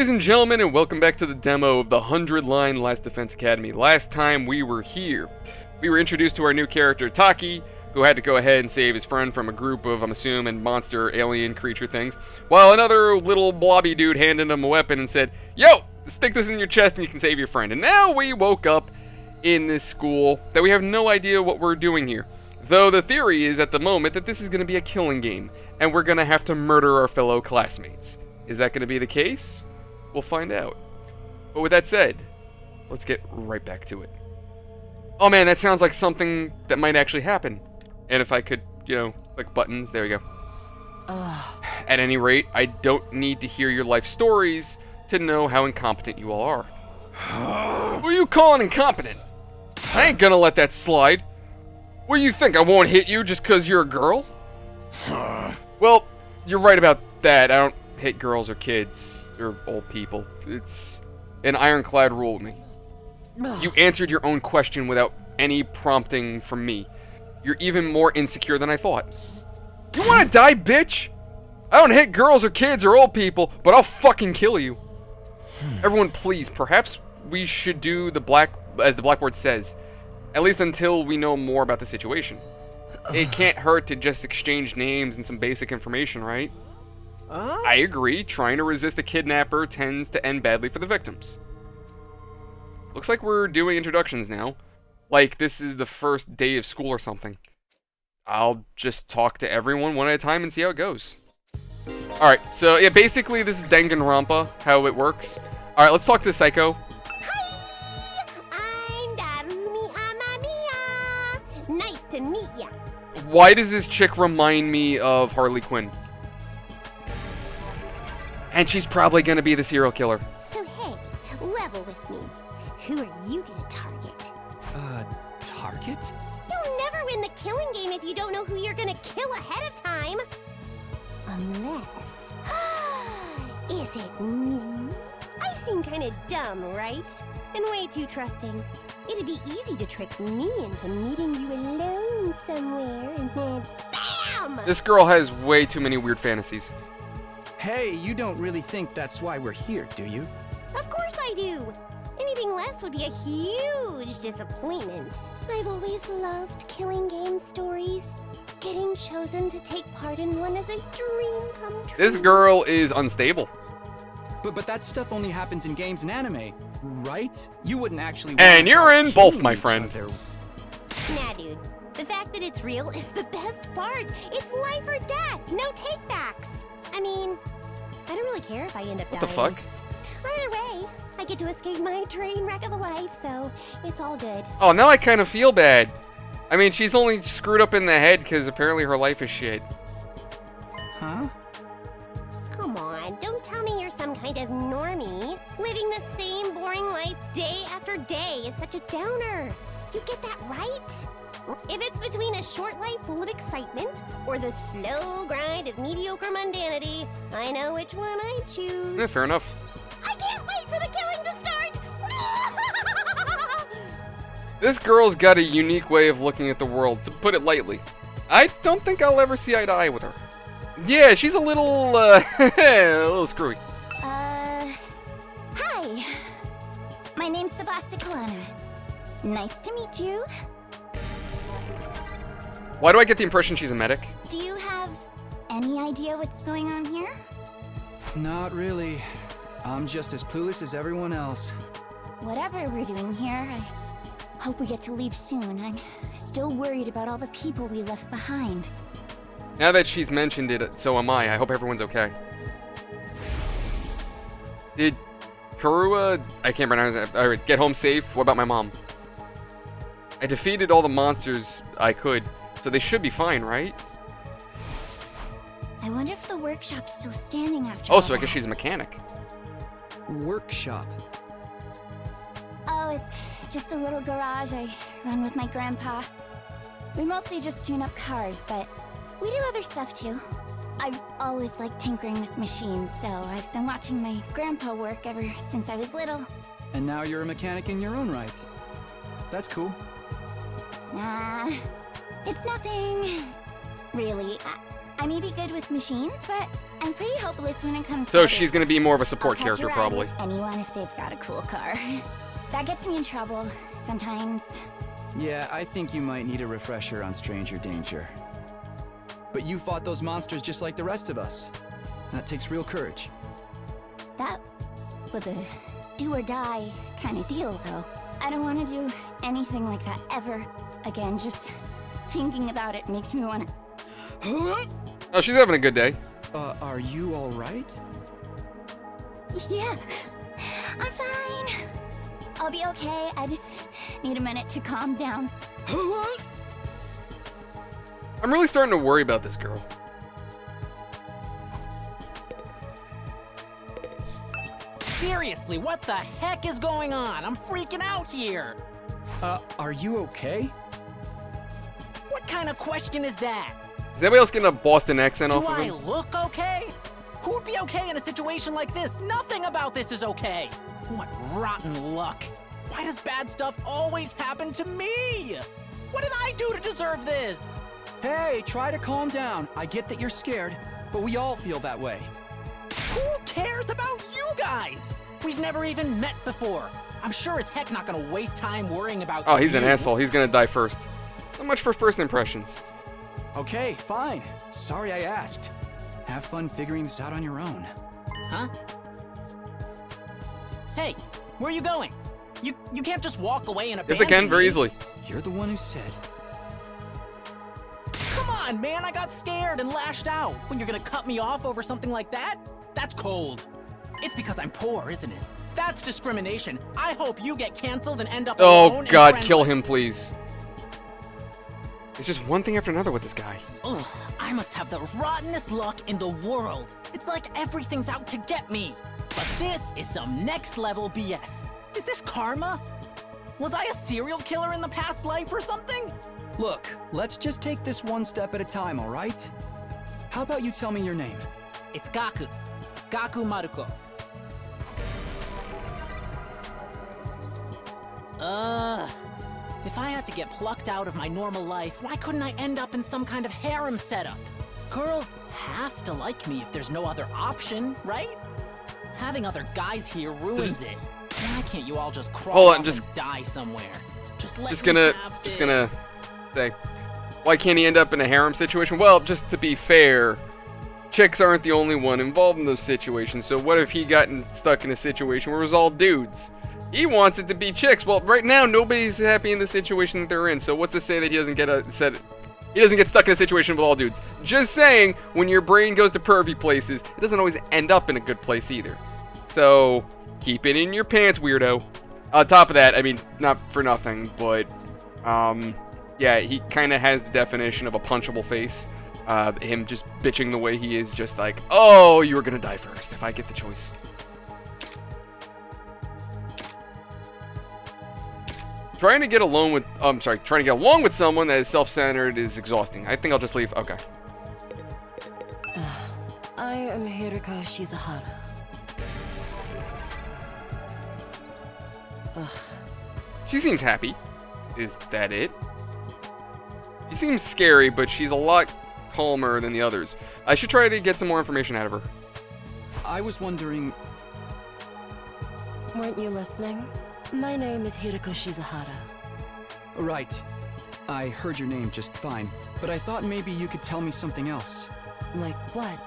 ladies and gentlemen, and welcome back to the demo of the 100-line Last Defense Academy. Last time we were here, we were introduced to our new character, Taki, who had to go ahead and save his friend from a group of, I'm assuming, monster alien creature things, while another little blobby dude handed him a weapon and said, "Yo, stick this in your chest and you can save your friend." And now we woke up in this school that we have no idea what we're doing here. Though the theory is at the moment that this is going to be a killing game, and we're going to have to murder our fellow classmates. Is that going to be the case? We'll find out. But with that said, let's get right back to it. Oh man, that sounds like something that might actually happen. And if I could, click buttons, there we go. At any rate, I don't need to hear your life stories to know how incompetent you all are. Who are you calling incompetent? I ain't gonna let that slide. What do you think, I won't hit you just because you're a girl? Well, you're right about that. I don't hit girls or kids or old people. It's an ironclad rule with me. You answered your own question without any prompting from me. You're even more insecure than I thought. You wanna die, bitch? I don't hit girls or kids or old people, but I'll fucking kill you. Everyone, please, perhaps we should do as the blackboard says. At least until we know more about the situation. It can't hurt to just exchange names and some basic information, right? I agree, trying to resist a kidnapper tends to end badly for the victims. Looks like we're doing introductions now. Like this is the first day of school or something. I'll just talk to everyone one at a time and see how it goes. Alright, so yeah, basically this is Danganronpa, how it works. Alright, let's talk to Psycho. Hi! I'm Darumi Amamiya! Nice to meet ya! Why does this chick remind me of Harley Quinn? And she's probably gonna be the serial killer. So hey, level with me. Who are you gonna target? Target? You'll never win the killing game if you don't know who you're gonna kill ahead of time. Unless... Is it me? I seem kinda dumb, right? And way too trusting. It'd be easy to trick me into meeting you alone somewhere and then BAM! This girl has way too many weird fantasies. Hey, you don't really think that's why we're here, do you? Of course I do. Anything less would be a huge disappointment. I've always loved killing game stories. Getting chosen to take part in one is a dream come true. This girl is unstable. But that stuff only happens in games and anime, right? You wouldn't actually. And you're in both, my friend. Nah, dude. The fact that it's real is the best part. It's life or death. No takebacks. I mean, I don't really care if I end up dying. What the fuck? Either way, I get to escape my train wreck of a life, so it's all good. Oh, now I kind of feel bad. I mean, she's only screwed up in the head because apparently her life is shit. Huh? Come on, don't tell me you're some kind of normie. Living the same boring life day after day is such a downer. You get that right? If it's between a short life full of excitement or the slow grind of mediocre mundanity, I know which one I choose. Yeah, fair enough. I can't wait for the killing to start! This girl's got a unique way of looking at the world, to put it lightly. I don't think I'll ever see eye to eye with her. Yeah, she's a little, a little screwy. Hi. My name's Sebastian. Nice to meet you. Why do I get the impression she's a medic? Do you have any idea what's going on here? Not really. I'm just as clueless as everyone else. Whatever we're doing here, I hope we get to leave soon. I'm still worried about all the people we left behind. Now that she's mentioned it, so am I. I hope everyone's okay. Did Kurua, I can't pronounce it, get home safe? What about my mom? I defeated all the monsters I could, so they should be fine, right? I wonder if the workshop's still standing after all Oh, so I guess she's a mechanic. Workshop. Oh, it's just a little garage I run with my grandpa. We mostly just tune up cars, but we do other stuff too. I've always liked tinkering with machines, so I've been watching my grandpa work ever since I was little. And now you're a mechanic in your own right. That's cool. Nah, it's nothing. Really, I may be good with machines, but I'm pretty hopeless when it comes to So other she's stuff. gonna be more of a I'll support catch character, a ride probably. with anyone if they've got a cool car. That gets me in trouble sometimes. Yeah, I think you might need a refresher on stranger danger. But you fought those monsters just like the rest of us. That takes real courage. That was a do or die kind of deal, though. I don't want to do anything like that ever again. Just thinking about it makes me want to. Oh, she's having a good day. Are you all right? Yeah, I'm fine. I'll be okay. I just need a minute to calm down. I'm really starting to worry about this girl. Seriously, what the heck is going on? I'm freaking out here. Are you okay? What kind of question is that? Is anybody else getting a Boston accent Do off of I him? look okay? Who would be okay in a situation like this? Nothing about this is okay. What rotten luck. Why does bad stuff always happen to me? What did I do to deserve this? Hey, try to calm down. I get that you're scared, but we all feel that way. Who cares about you guys? We've never even met before. I'm sure as heck not gonna waste time worrying about Oh, he's an you. asshole. He's gonna die first. So much for first impressions. Okay, fine. Sorry I asked. Have fun figuring this out on your own. Huh? Hey, where are you going? You can't just walk away and abandon Yes, I can, very me. easily. You're the one who said. Come on, man, I got scared and lashed out. When you're gonna cut me off over something like that? That's cold. It's because I'm poor, isn't it? That's discrimination. I hope you get canceled and end up alone Oh and God, kill friendless. him, please. It's just one thing after another with this guy. Ugh, I must have the rottenest luck in the world. It's like everything's out to get me. But this is some next level BS. Is this karma? Was I a serial killer in the past life or something? Look, let's just take this one step at a time, all right? How about you tell me your name? It's Gaku. Gaku Maruko. If I had to get plucked out of my normal life, why couldn't I end up in some kind of harem setup? Girls have to like me if there's no other option, right? Having other guys here ruins it. Why can't you all just crawl Hold on, off just- and die somewhere? Just let Just me gonna have say, this. why can't he end up in a harem situation? Well, just to be fair, chicks aren't the only one involved in those situations. So what if he gotten stuck in a situation where it was all dudes? He wants it to be chicks. Well, right now nobody's happy in the situation that they're in. So what's to say that he doesn't get he doesn't get stuck in a situation with all dudes? Just saying, when your brain goes to pervy places, it doesn't always end up in a good place either. So keep it in your pants, weirdo. On top of that, I mean, not for nothing, but yeah, he kind of has the definition of a punchable face. Him just bitching the way he is, just like, oh, you were gonna die first if I get the choice. Trying to get along with someone that is self-centered is exhausting. I think I'll just leave. Okay. I am Hiriko Shizahara. She seems happy. Is that it? She seems scary, but she's a lot calmer than the others. I should try to get some more information out of her. I was wondering. Weren't you listening? My name is Hiriko Shizahara. Right. I heard your name just fine, but I thought maybe you could tell me something else. Like what?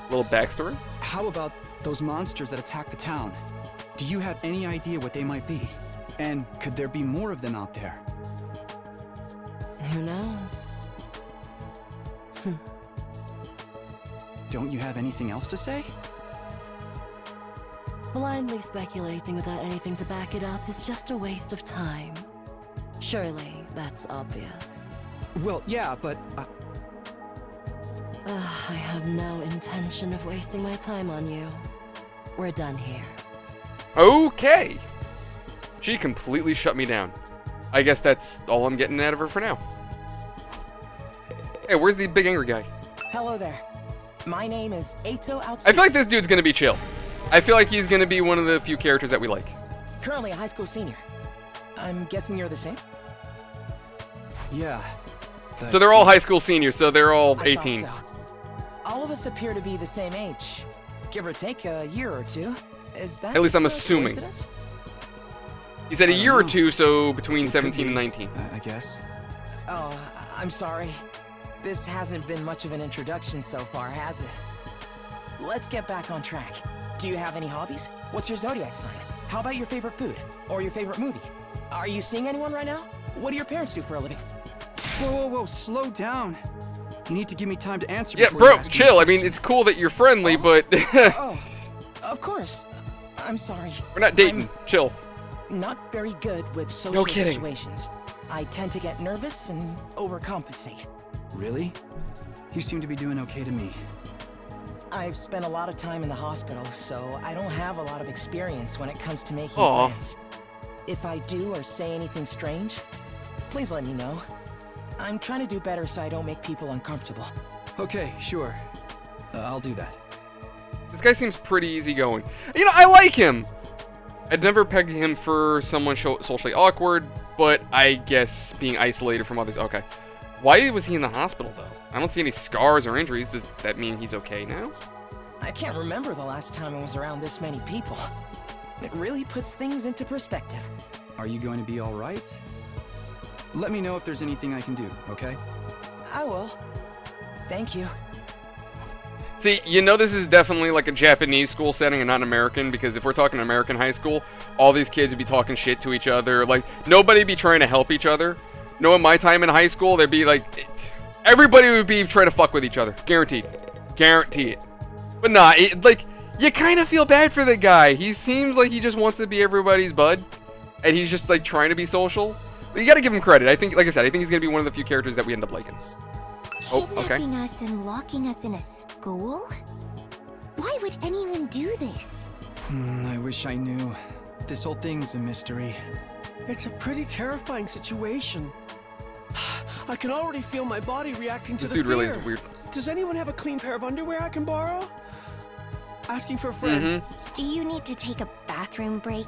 Little backstory? How about those monsters that attacked the town? Do you have any idea what they might be? And could there be more of them out there? Who knows? Don't you have anything else to say? Blindly speculating without anything to back it up is just a waste of time. Surely, that's obvious. Well, yeah, but I have no intention of wasting my time on you. We're done here. Okay. She completely shut me down. I guess that's all I'm getting out of her for now. Hey, where's the big angry guy? Hello there. My name is Eito Outsuki. I feel like this dude's gonna be chill. I feel like he's gonna be one of the few characters that we like. Currently a high school senior. I'm guessing you're the same? yeah. So they're all high school seniors, so they're all I thought 18. so. All of us appear to be the same age. Give or take a year or two. Is that At least just I'm a assuming. coincidence? He said a I don't year or know. two, so between It could 17 and be, 19. I guess. Oh, I'm sorry. This hasn't been much of an introduction so far, has it? Let's get back on track. Do you have any hobbies? What's your zodiac sign? How about your favorite food? Or your favorite movie? Are you seeing anyone right now? What do your parents do for a living? Whoa, slow down. You need to give me time to answer. Yeah, before you bro, ask me a chill. I mean, question. it's cool that you're friendly, but Oh, of course. I'm sorry. we're not dating. Chill. Not very good with social No kidding. situations. I tend to get nervous and overcompensate. Really? You seem to be doing okay to me. I've spent a lot of time in the hospital, so I don't have a lot of experience when it comes to making Aw. friends. If I do or say anything strange, please let me know. I'm trying to do better so I don't make people uncomfortable. Okay, sure. I'll do that. This guy seems pretty easygoing. You know, I like him. I'd never peg him for someone socially awkward, but I guess being isolated from others. Okay. Why was he in the hospital, though? I don't see any scars or injuries. Does that mean he's okay now? I can't remember the last time I was around this many people. It really puts things into perspective. Are you going to be all right? Let me know if there's anything I can do, okay? I will. Thank you. See, you know this is definitely like a Japanese school setting and not an American, because if we're talking American high school, all these kids would be talking shit to each other. Like, nobody be trying to help each other. No, in my time in high school, there'd be like, everybody would be trying to fuck with each other. Guaranteed. Guarantee it. But nah, like, you kind of feel bad for the guy. He seems like he just wants to be everybody's bud, and he's just like trying to be social. You gotta give him credit. I think, like I said, I think he's gonna be one of the few characters that we end up liking. Oh, okay. Kidnapping us and locking us in a school? Why would anyone do this? I wish I knew. This whole thing's a mystery. It's a pretty terrifying situation. I can already feel my body reacting to This the dude really fear. is weird. Does anyone have a clean pair of underwear I can borrow? Asking for a friend. Do you need to take a bathroom break?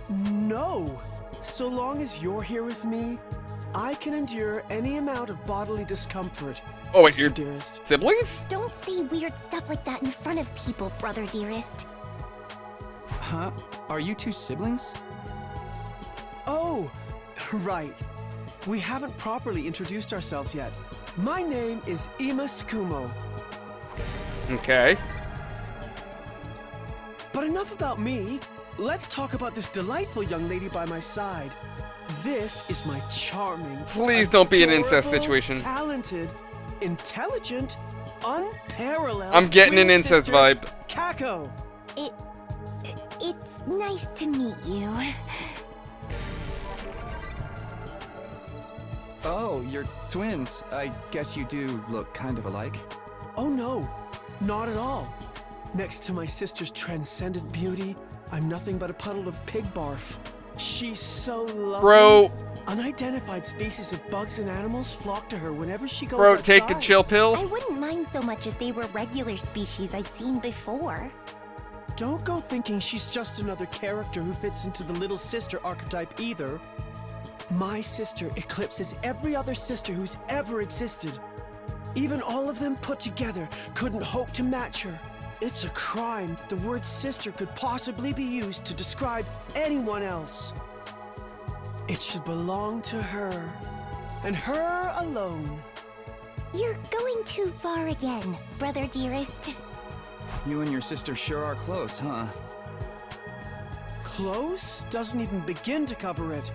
No. So long as you're here with me, I can endure any amount of bodily discomfort. Oh, wait, sister you're dearest. siblings? Don't say weird stuff like that in front of people, brother dearest. Huh? Are you two siblings? Oh, right. We haven't properly introduced ourselves yet. My name is Ima Skumo. Okay. But enough about me. Let's talk about this delightful young lady by my side. This is my charming, Please don't be an incest adorable, situation. talented, intelligent, unparalleled. I'm getting an twin incest sister, vibe. Kako. It's nice to meet you. Oh, you're twins. I guess you do look kind of alike. Oh no, not at all. Next to my sister's transcendent beauty, I'm nothing but a puddle of pig barf. She's so lovely. Bro, Unidentified species of bugs and animals flock to her whenever she goes bro, outside. take a chill I pill. wouldn't mind so much if they were regular species I'd seen before. Don't go thinking she's just another character who fits into the little sister archetype either. My sister eclipses every other sister who's ever existed. Even all of them put together couldn't hope to match her. It's a crime that the word sister could possibly be used to describe anyone else. It should belong to her, and her alone. You're going too far again, brother dearest. You and your sister sure are close, huh? Close doesn't even begin to cover it.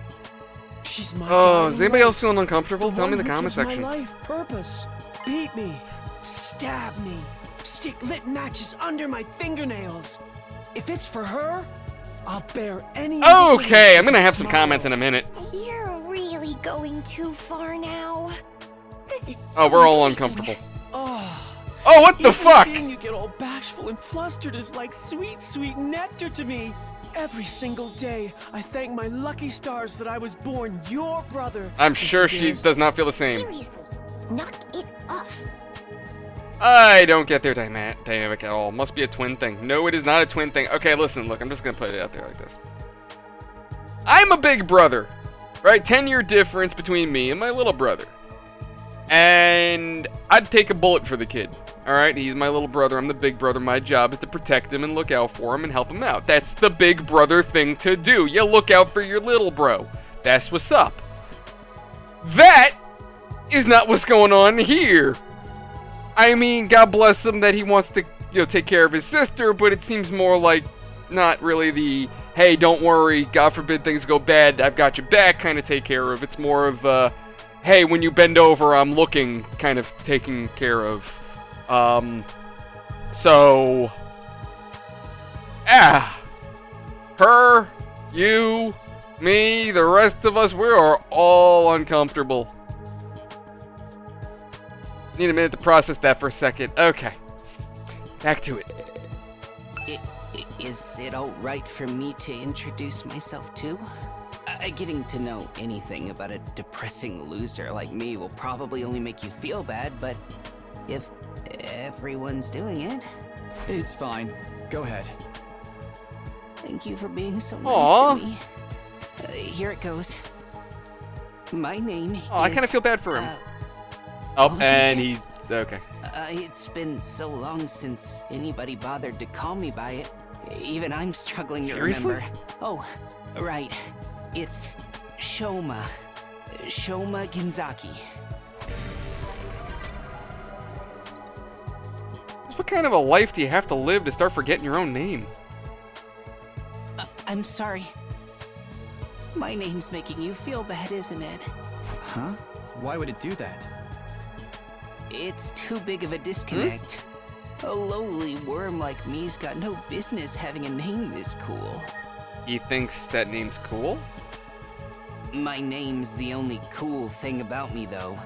She's my Oh, guiding is anybody light. else feeling uncomfortable? Tell me in the one who comment gives section. My life purpose. Beat me, stab me, stick lit matches under my fingernails. If it's for her, I'll bear any. Okay, I'm gonna have some comments in a minute. You're really going too far now. This is so Oh, we're all embarrassing. uncomfortable. Oh, Oh, what the even fuck? Seeing you get all bashful and flustered is like sweet, sweet nectar to me. Every single day, I thank my lucky stars that I was born your brother. I'm sister sure she dearest. does not feel the same. Seriously, knock it off. I don't get their dynamic at all. Must be a twin thing. No, it is not a twin thing. Okay, listen, look, I'm just gonna put it out there like this. I'm a big brother, right? 10-year difference between me and my little brother. And I'd take a bullet for the kid. Alright, he's my little brother. I'm the big brother. My job is to protect him and look out for him and help him out. That's the big brother thing to do. You look out for your little bro. That's what's up. That is not what's going on here. I mean, God bless him that he wants to, take care of his sister, but it seems more like not really the, hey, don't worry, God forbid things go bad, I've got your back kind of take care of. It's more of, hey, when you bend over, I'm looking kind of taken care of. Her, you, me, the rest of us, we are all uncomfortable. Need a minute to process that for a second. Okay. Back to it. Is it alright for me to introduce myself too? Getting to know anything about a depressing loser like me will probably only make you feel bad, but if everyone's doing it... It's fine. Go ahead. Thank you for being so Aww. nice to me. Here it goes. My name is... Oh, I kind of feel bad for him. what was and it? he... Okay. It's been so long since anybody bothered to call me by it. Even I'm struggling to Seriously? remember. Oh, right. It's Shoma. Shoma Ginzaki. What kind of a life do you have to live to start forgetting your own name? I'm sorry. My name's making you feel bad, isn't it? Huh? Why would it do that? It's too big of a disconnect. A lowly worm like me's got no business having a name this cool. He thinks that name's cool? My name's the only cool thing about me, though.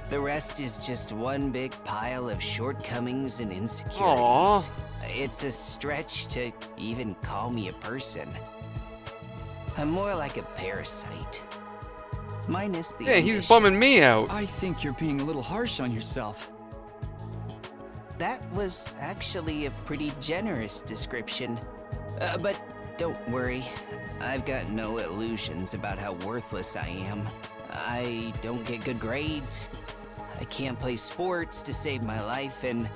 The rest is just one big pile of shortcomings and insecurities. Aww. It's a stretch to even call me a person. I'm more like a parasite. Minus the Yeah, he's ambition. bumming me out. I think you're being a little harsh on yourself. That was actually a pretty generous description. But don't worry, I've got no illusions about how worthless I am. I don't get good grades, I can't play sports to save my life, and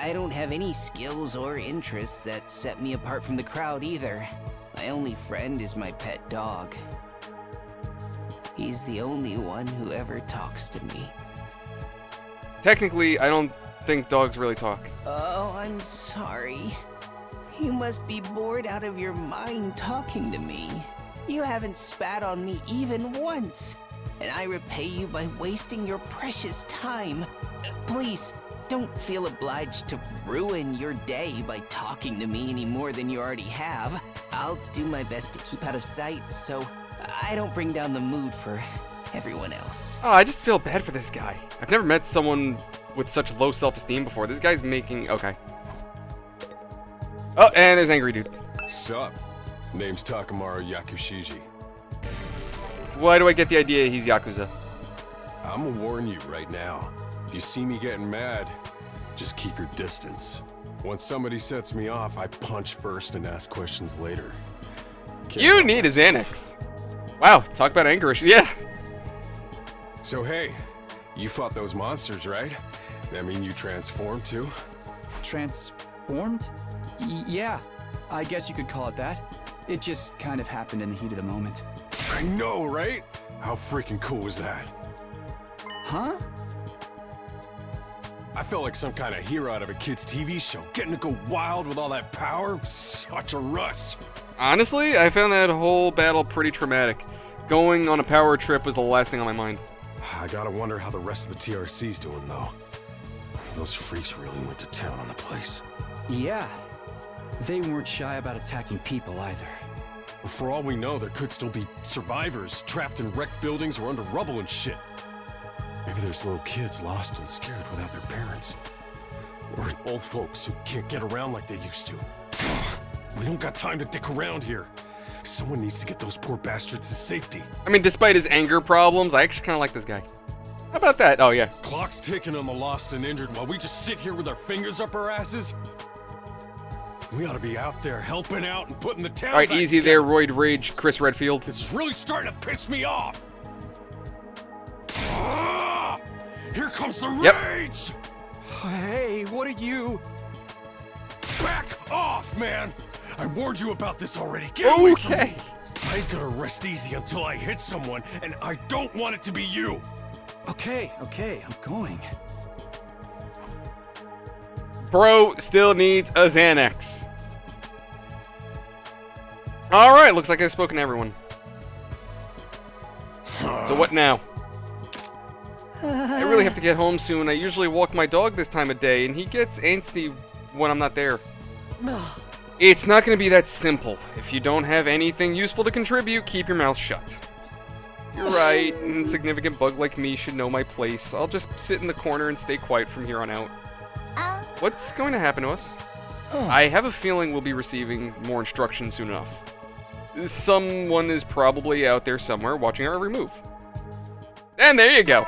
I don't have any skills or interests that set me apart from the crowd either. My only friend is my pet dog. He's the only one who ever talks to me. Technically, I don't think dogs really talk. Oh, I'm sorry. You must be bored out of your mind talking to me. You haven't spat on me even once, and I repay you by wasting your precious time. Please, don't feel obliged to ruin your day by talking to me any more than you already have. I'll do my best to keep out of sight so I don't bring down the mood for everyone else. Oh, I just feel bad for this guy. I've never met someone with such low self-esteem before. This guy's making... Okay. Oh, and there's Angry Dude. Sup? Name's Takamaru Yakushiji. Why do I get the idea he's Yakuza? I'ma warn you right now. You see me getting mad, just keep your distance. Once somebody sets me off, I punch first and ask questions later. Can't You help need a myself. Xanax. Wow, talk about anger issues. Yeah. So hey, you fought those monsters, right? That mean you transformed too? Transformed? Yeah, I guess you could call it that. It just kind of happened in the heat of the moment. I know, right? How freaking cool was that? Huh? I felt like some kind of hero out of a kid's TV show. Getting to go wild with all that power, such a rush. Honestly, I found that whole battle pretty traumatic. Going on a power trip was the last thing on my mind. I gotta wonder how the rest of the TRC's doing, though. Those freaks really went to town on the place. Yeah. They weren't shy about attacking people either. For all we know, there could still be survivors trapped in wrecked buildings or under rubble and shit. Maybe there's little kids lost and scared without their parents. Or old folks who can't get around like they used to. We don't got time to dick around here. Someone needs to get those poor bastards to safety. I mean, despite his anger problems, I actually kind of like this guy. How about that? Oh, yeah. Clock's ticking on the lost and injured while we just sit here with our fingers up our asses. We ought to be out there helping out and putting the town All right, back easy together. there, Roid Rage, Chris Redfield. This is really starting to piss me off. Ah! Here comes the Yep. rage! Hey, what are you? Back off, man! I warned you about this already. Get away from Okay. me. I ain't gonna rest easy until I hit someone, and I don't want it to be you. Okay, I'm going. Bro still needs a Xanax. Alright, looks like I've spoken to everyone. So what now? I really have to get home soon. I usually walk my dog this time of day, and he gets angsty when I'm not there. It's not going to be that simple. If you don't have anything useful to contribute, keep your mouth shut. You're right. An insignificant bug like me should know my place. I'll just sit in the corner and stay quiet from here on out. What's going to happen to us? I have a feeling we'll be receiving more instructions soon enough. Someone is probably out there somewhere watching our every move. And there you go.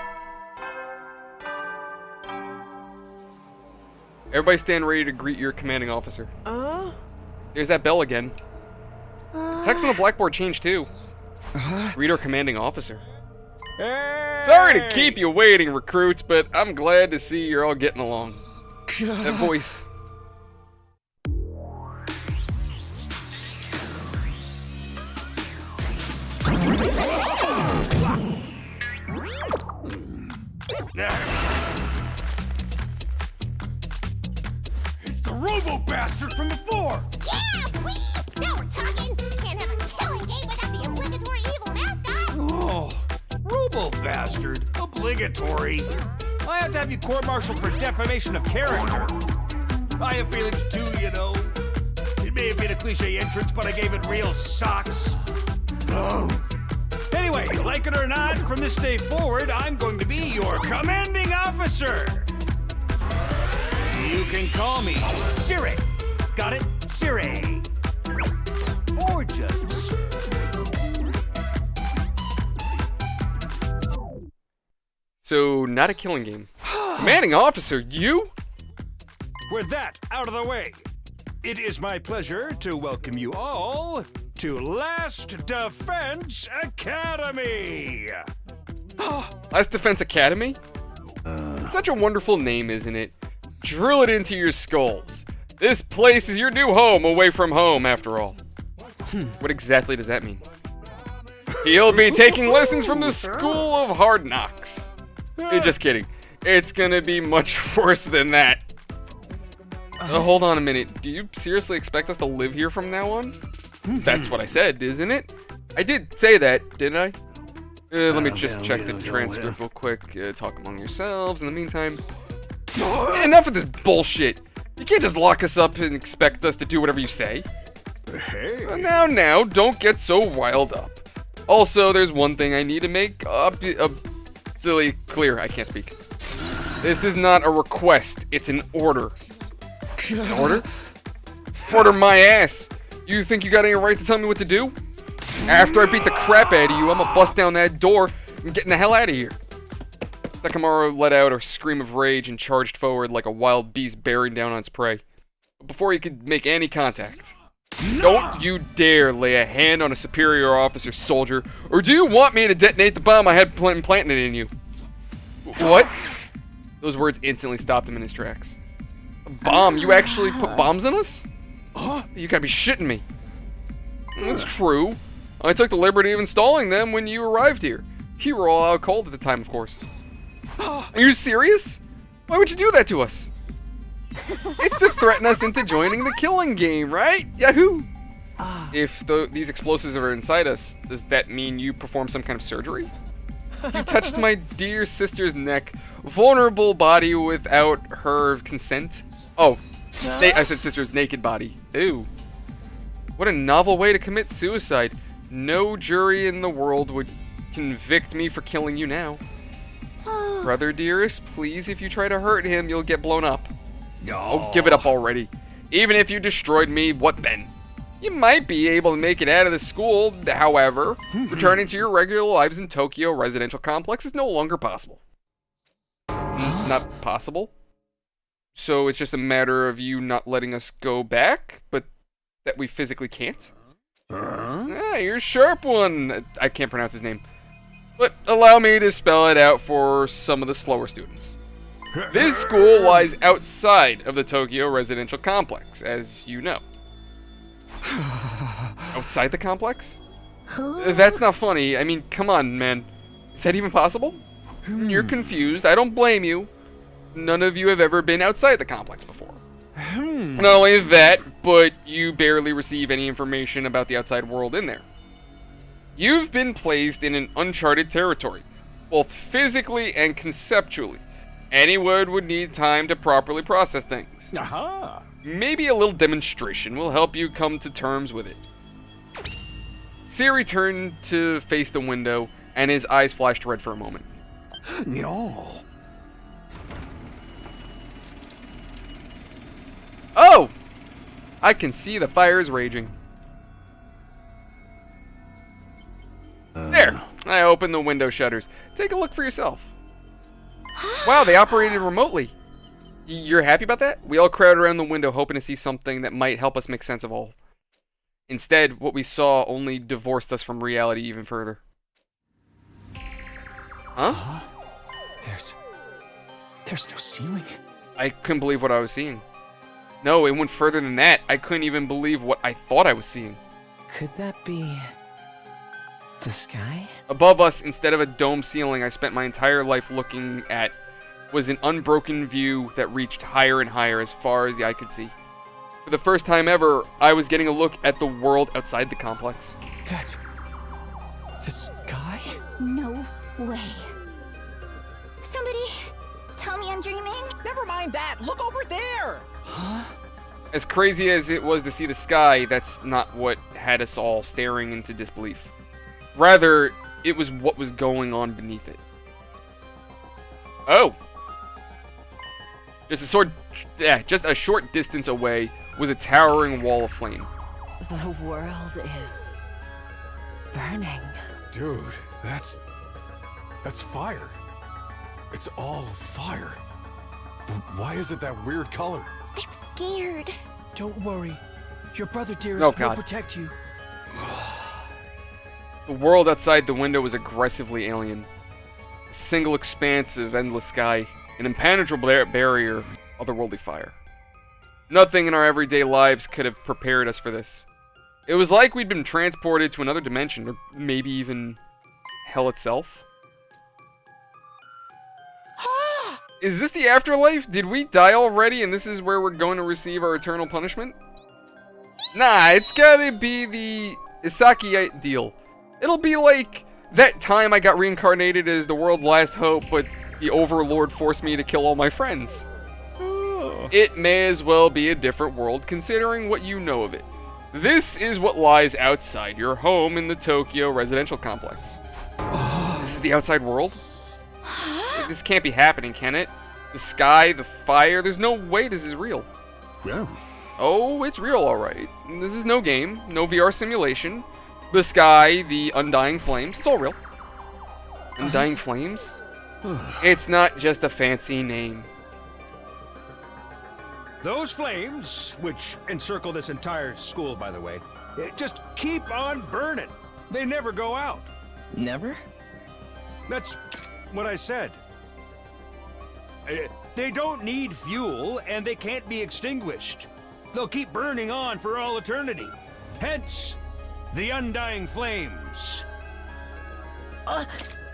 Everybody stand ready to greet your commanding officer. There's that bell again. Text on the blackboard changed too. Greet our commanding officer. Sorry to keep you waiting, recruits, but I'm glad to see you're all getting along. That voice. It's the robo-bastard from before! Yeah, wee! Now we're talking. Can't have a killing game without the obligatory evil mascot. Oh, robo-bastard. Obligatory. I have to have you court-martialed for defamation of character. I have feelings too, you know. It may have been a cliche entrance, but I gave it real socks. Oh. Anyway, like it or not, from this day forward, I'm going to be your commanding officer. You can call me Siri. Got it? Siri. Or just Siri. So, not a killing game. Commanding officer, you? With that out of the way, it is my pleasure to welcome you all to Last Defense Academy. Last Defense Academy? Such a wonderful name, isn't it? Drill it into your skulls. This place is your new home away from home, after all. What exactly does that mean? He'll be taking lessons from the School of Hard Knocks. Just kidding. It's gonna be much worse than that. Hold on a minute. Do you seriously expect us to live here from now on? That's what I said, isn't it? I did say that, didn't I? Let me just check the transcript real quick. Talk among yourselves in the meantime. Enough of this bullshit. You can't just lock us up and expect us to do whatever you say. Now, don't get so riled up. Also, there's one thing I need to make silly clear. I can't speak. This is not a request. It's an order. An order? Order my ass. You think you got any right to tell me what to do? After I beat the crap out of you, I'm gonna bust down that door and getting the hell out of here. Takamaru let out a scream of rage and charged forward like a wild beast bearing down on its prey. But before he could make any contact, don't you dare lay a hand on a superior officer, soldier, or do you want me to detonate the bomb I had planted in you? What? Those words instantly stopped him in his tracks. A bomb? You actually put bombs in us? You gotta be shitting me. That's true. I took the liberty of installing them when you arrived here. You were all out cold at the time, of course. Are you serious? Why would you do that to us? It's to threaten us into joining the killing game, right? Yahoo! If these explosives are inside us, does that mean you perform some kind of surgery? You touched my dear sister's neck, vulnerable body without her consent? Oh, I said sister's naked body. Ew. What a novel way to commit suicide. No jury in the world would convict me for killing you now. Brother dearest, please, if you try to hurt him, you'll get blown up. Oh, give it up already. Even if you destroyed me, what then? You might be able to make it out of the school, however, returning to your regular lives in Tokyo residential complex is no longer possible. Not possible? So it's just a matter of you not letting us go back, but that we physically can't? Ah, you're a sharp one. I can't pronounce his name. But allow me to spell it out for some of the slower students. This school lies outside of the Tokyo residential complex, as you know. Outside the complex? That's not funny. I mean, come on, man. Is that even possible? You're confused. I don't blame you. None of you have ever been outside the complex before. Not only that, but you barely receive any information about the outside world in there. You've been placed in an uncharted territory, both physically and conceptually. Anyone would need time to properly process things. Aha! Maybe a little demonstration will help you come to terms with it. Siri turned to face the window, and his eyes flashed red for a moment. No. Oh! I can see the fires raging. There! I opened the window shutters. Take a look for yourself. Wow, they operated remotely. You're happy about that? We all crowded around the window hoping to see something that might help us make sense of all. Instead, what we saw only divorced us from reality even further. Huh? There's no ceiling. I couldn't believe what I was seeing. No, it went further than that. I couldn't even believe what I thought I was seeing. Could that be the sky? Above us, instead of a dome ceiling I spent my entire life looking at, was an unbroken view that reached higher and higher as far as the eye could see. For the first time ever, I was getting a look at the world outside the complex. That's the sky? No way. Somebody tell me I'm dreaming? Never mind that. Look over there. Huh? As crazy as it was to see the sky, that's not what had us all staring into disbelief. Rather, it was what was going on beneath it. Oh! Just a short distance away was a towering wall of flame. The world is burning. Dude, that's fire. It's all fire. But why is it that weird color? I'm scared. Don't worry. Your brother dearest Oh, will God. protect you. The world outside the window was aggressively alien. A single expanse of endless sky, an impenetrable barrier, otherworldly fire. Nothing in our everyday lives could have prepared us for this. It was like we'd been transported to another dimension, or maybe even hell itself. Is this the afterlife? Did we die already and this is where we're going to receive our eternal punishment? Nah, it's gotta be the Isaki deal. It'll be like that time I got reincarnated as the world's last hope, but the Overlord forced me to kill all my friends. It may as well be a different world considering what you know of it. This is what lies outside your home in the Tokyo residential complex. This is the outside world? This can't be happening, can it? The sky, the fire, there's no way this is real. Yeah. Oh, it's real, alright. This is no game, no VR simulation. The sky, the undying flames, it's all real. Undying flames? It's not just a fancy name. Those flames, which encircle this entire school, by the way, just keep on burning. They never go out. Never? That's what I said. They don't need fuel, and they can't be extinguished. They'll keep burning on for all eternity. Hence, the undying flames.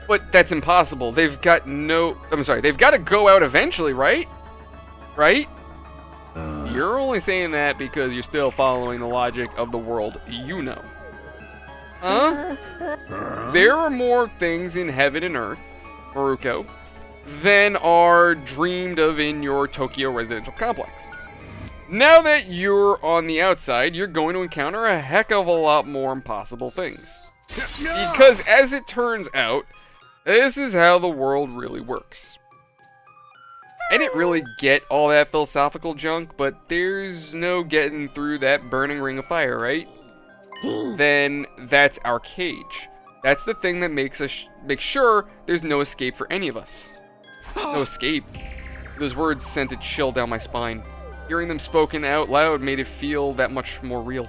But that's impossible. They've got to go out eventually, right? Right? You're only saying that because you're still following the logic of the world you know. Huh? There are more things in heaven and earth, Maruko, than are dreamed of in your Tokyo residential complex. Now that you're on the outside, you're going to encounter a heck of a lot more impossible things. Because as it turns out, this is how the world really works. I didn't really get all that philosophical junk, but there's no getting through that burning ring of fire, right? Then that's our cage. That's the thing that makes sure there's no escape for any of us. No escape. Those words sent a chill down my spine. Hearing them spoken out loud made it feel that much more real.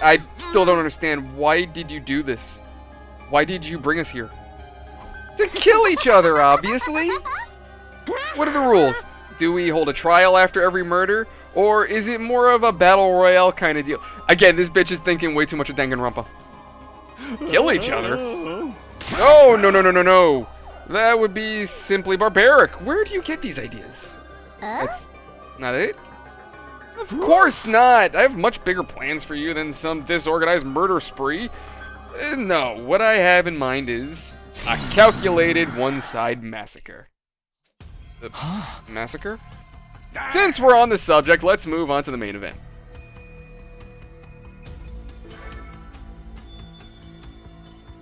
I still don't understand. Why did you do this? Why did you bring us here? To kill each other, obviously. What are the rules? Do we hold a trial after every murder? Or is it more of a battle royale kind of deal? Again, this bitch is thinking way too much of Danganronpa. Kill each other? No, no, no, no, no, no. That would be simply barbaric. Where do you get these ideas? That's not it? Of course not. I have much bigger plans for you than some disorganized murder spree. No, what I have in mind is a calculated one-side massacre. Massacre? Since we're on the subject, let's move on to the main event.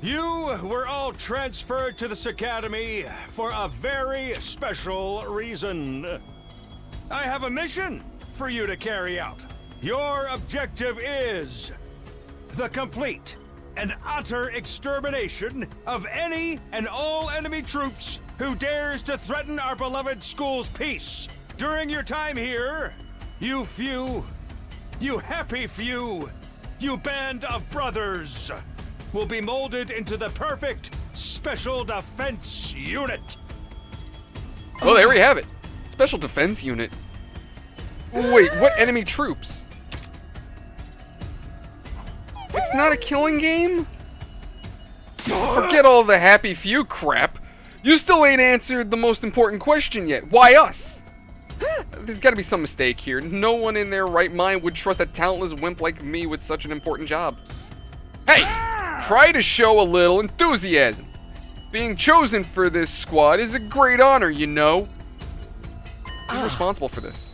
You were all transferred to this academy for a very special reason. I have a mission for you to carry out. Your objective is the complete and utter extermination of any and all enemy troops who dares to threaten our beloved school's peace. During your time here, you happy few, you band of brothers, will be molded into the perfect Special Defense Unit. Oh, there we have it. Special Defense Unit. Wait, what enemy troops? It's not a killing game? Forget all the happy few crap. You still ain't answered the most important question yet. Why us? There's gotta be some mistake here. No one in their right mind would trust a talentless wimp like me with such an important job. Hey! Try to show a little enthusiasm. Being chosen for this squad is a great honor, you know. Who's responsible for this?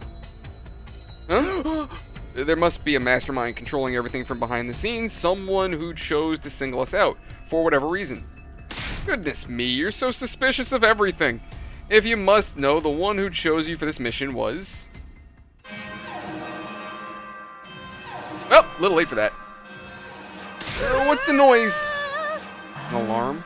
Huh? There must be a mastermind controlling everything from behind the scenes, someone who chose to single us out, for whatever reason. Goodness me, you're so suspicious of everything. If you must know, the one who chose you for this mission was... Well, a little late for that. What's the noise? An alarm?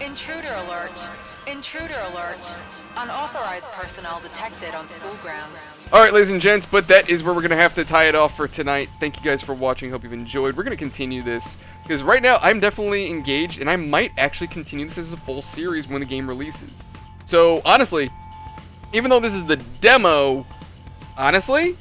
Intruder alert. Intruder alert. Unauthorized personnel detected on school grounds. Alright, ladies and gents, but that is where we're going to have to tie it off for tonight. Thank you guys for watching. Hope you've enjoyed. We're going to continue this, because right now I'm definitely engaged, and I might actually continue this as a full series when the game releases. So, honestly, even though this is the demo, honestly,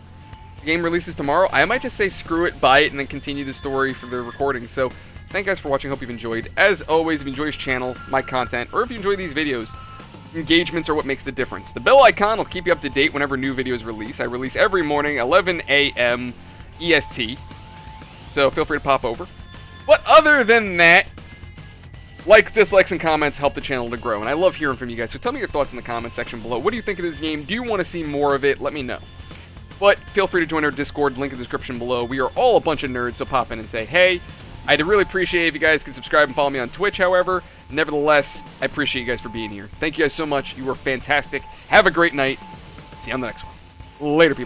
the game releases tomorrow, I might just say screw it, buy it, and then continue the story for the recording. So, thank you guys for watching. Hope you've enjoyed. As always, if you enjoy this channel, my content, or if you enjoy these videos, engagements are what makes the difference. The bell icon will keep you up to date whenever new videos release. I release every morning, 11 a.m. EST. So feel free to pop over. But other than that, likes, dislikes, and comments help the channel to grow. And I love hearing from you guys. So tell me your thoughts in the comment section below. What do you think of this game? Do you want to see more of it? Let me know. But feel free to join our Discord, link in the description below. We are all a bunch of nerds, so pop in and say hey. I'd really appreciate it if you guys could subscribe and follow me on Twitch, however. Nevertheless, I appreciate you guys for being here. Thank you guys so much. You were fantastic. Have a great night. See you on the next one. Later, people.